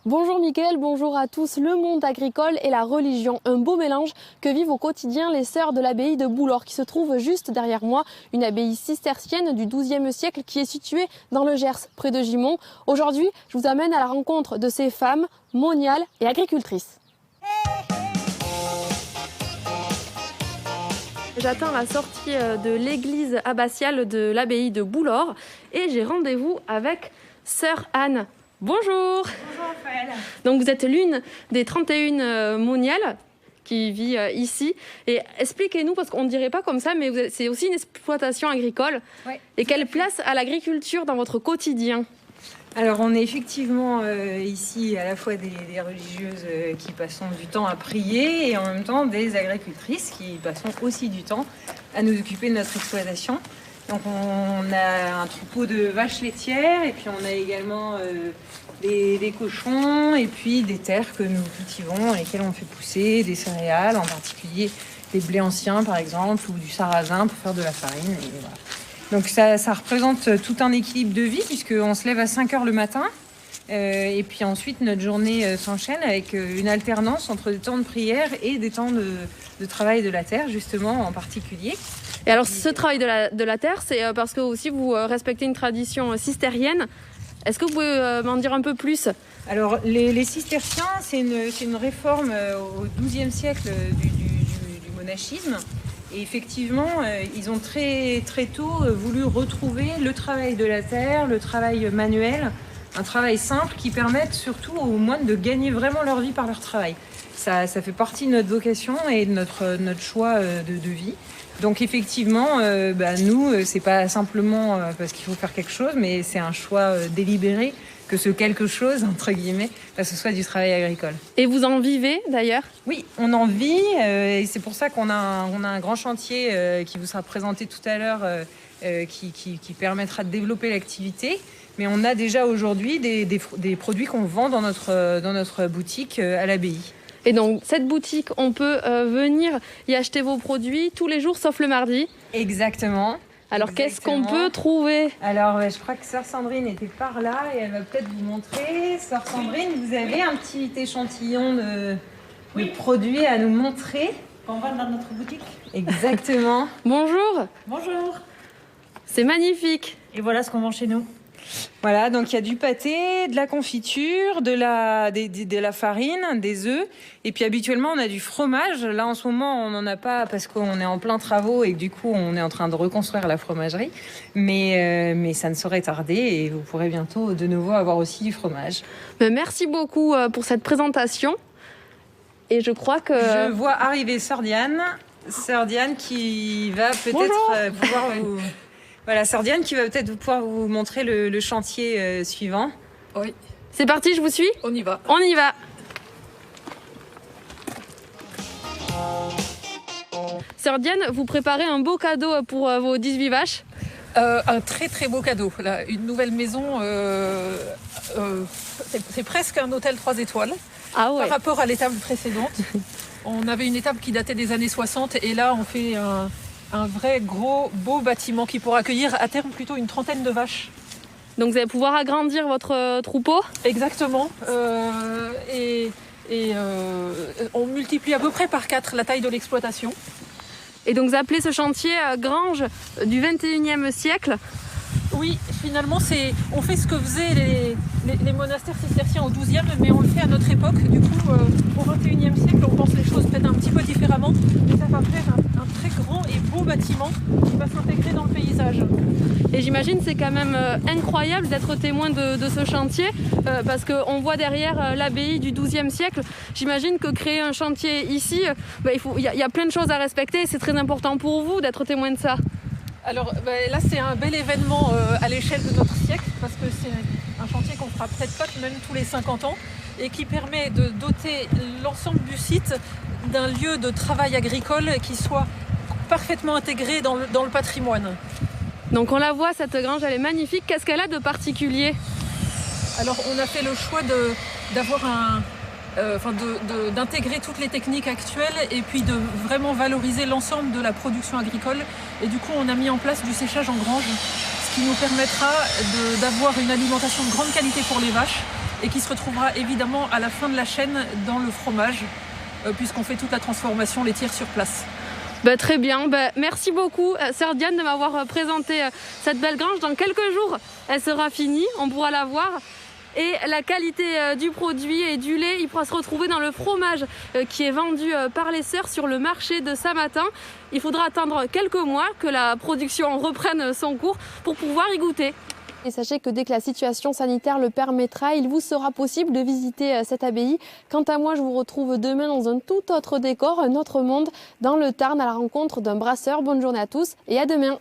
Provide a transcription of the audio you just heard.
Bonjour Mickaël, bonjour à tous. Le monde agricole et la religion, un beau mélange que vivent au quotidien les sœurs de l'abbaye de Boulor qui se trouve juste derrière moi, une abbaye cistercienne du XIIe siècle qui est située dans le Gers, près de Gimont. Aujourd'hui, je vous amène à la rencontre de ces femmes moniales et agricultrices. J'attends la sortie de l'église abbatiale de l'abbaye de Boulor et j'ai rendez-vous avec sœur Anne. Bonjour. Bonjour Raphaël. Donc vous êtes l'une des 31 moniales qui vit ici. Et expliquez-nous, parce qu'on ne dirait pas comme ça, mais c'est aussi une exploitation agricole. Oui. Et quelle place a l'agriculture dans votre quotidien ? Alors on est effectivement ici à la fois des religieuses qui passent du temps à prier et en même temps des agricultrices qui passent aussi du temps à nous occuper de notre exploitation. Donc on a un troupeau de vaches laitières et puis on a également des cochons et puis des terres que nous cultivons, dans lesquelles on fait pousser des céréales, en particulier des blés anciens par exemple ou du sarrasin pour faire de la farine. Et voilà. Donc ça représente tout un équilibre de vie puisqu'on se lève à 5 heures le matin et puis ensuite notre journée s'enchaîne avec une alternance entre des temps de prière et des temps de travail de la terre justement en particulier. Et alors ce travail de la terre, c'est parce que aussi vous respectez une tradition cistérienne. Est-ce que vous pouvez m'en dire un peu plus ? Alors les cisterciens, c'est une réforme au XIIe siècle du monachisme. Et effectivement, ils ont très, très tôt voulu retrouver le travail de la terre, le travail manuel, un travail simple qui permette surtout aux moines de gagner vraiment leur vie par leur travail. Ça fait partie de notre vocation et de notre choix de vie. Donc effectivement, nous, c'est pas simplement parce qu'il faut faire quelque chose, mais c'est un choix délibéré que ce quelque chose, entre guillemets, ce soit du travail agricole. Et vous en vivez d'ailleurs ? Oui, on en vit et c'est pour ça qu'on a un grand chantier qui vous sera présenté tout à l'heure qui permettra de développer l'activité. Mais on a déjà aujourd'hui des produits qu'on vend dans notre boutique à l'abbaye. Et donc cette boutique, on peut venir y acheter vos produits tous les jours sauf le mardi ? Exactement. Alors qu'est-ce qu'on peut trouver ? Alors je crois que sœur Sandrine était par là et elle va peut-être vous montrer. Sœur Sandrine, vous avez un petit échantillon de produits à nous montrer. On va dans notre boutique. Exactement. Bonjour. Bonjour. C'est magnifique. Et voilà ce qu'on vend chez nous. Voilà, donc il y a du pâté, de la confiture, de la farine, des œufs. Et puis habituellement, on a du fromage. Là, en ce moment, on n'en a pas parce qu'on est en plein travaux et que du coup, on est en train de reconstruire la fromagerie. Mais ça ne saurait tarder et vous pourrez bientôt de nouveau avoir aussi du fromage. Merci beaucoup pour cette présentation. Et je crois que... Je vois arriver Sœur Diane qui va peut-être pouvoir vous... Voilà, Sœur Diane qui va peut-être pouvoir vous montrer le chantier suivant. Oui. C'est parti, je vous suis ? On y va. On y va. Sœur Diane, vous préparez un beau cadeau pour vos 18 vaches ? Un très très beau cadeau. Là, une nouvelle maison, c'est presque un hôtel 3 étoiles. Ah ouais. Par rapport à l'étape précédente. On avait une étape qui datait des années 60 et là on fait un vrai gros beau bâtiment qui pourra accueillir à terme plutôt une 30aine de vaches. Donc vous allez pouvoir agrandir votre troupeau ? Exactement. On multiplie à peu près par 4 la taille de l'exploitation. Et donc vous appelez ce chantier grange du 21e siècle ? Oui, finalement, on fait ce que faisaient les monastères cisterciens au XIIe, mais on le fait à notre époque. Du coup, au XXIe siècle, on pense les choses peut-être un petit peu différemment. Mais ça va faire un très grand et beau bâtiment qui va s'intégrer dans le paysage. Et j'imagine que c'est quand même incroyable d'être témoin de ce chantier parce qu'on voit derrière l'abbaye du XIIe siècle. J'imagine que créer un chantier ici, il y a plein de choses à respecter. C'est très important pour vous d'être témoin de ça. Alors là, c'est un bel événement à l'échelle de notre siècle parce que c'est un chantier qu'on fera peut-être pas même tous les 50 ans et qui permet de doter l'ensemble du site d'un lieu de travail agricole qui soit parfaitement intégré dans le patrimoine. Donc on la voit, cette grange, elle est magnifique. Qu'est-ce qu'elle a de particulier ? Alors on a fait le choix d'intégrer toutes les techniques actuelles et puis de vraiment valoriser l'ensemble de la production agricole. Et du coup, on a mis en place du séchage en grange, ce qui nous permettra d'avoir une alimentation de grande qualité pour les vaches et qui se retrouvera évidemment à la fin de la chaîne dans le fromage, puisqu'on fait toute la transformation laitière sur place. Très bien, merci beaucoup sœur Diane de m'avoir présenté cette belle grange. Dans quelques jours, elle sera finie, on pourra la voir. Et la qualité du produit et du lait, il pourra se retrouver dans le fromage qui est vendu par les sœurs sur le marché de Saint-Martin. Il faudra attendre quelques mois que la production reprenne son cours pour pouvoir y goûter. Et sachez que dès que la situation sanitaire le permettra, il vous sera possible de visiter cette abbaye. Quant à moi, je vous retrouve demain dans un tout autre décor, un autre monde, dans le Tarn, à la rencontre d'un brasseur. Bonne journée à tous et à demain.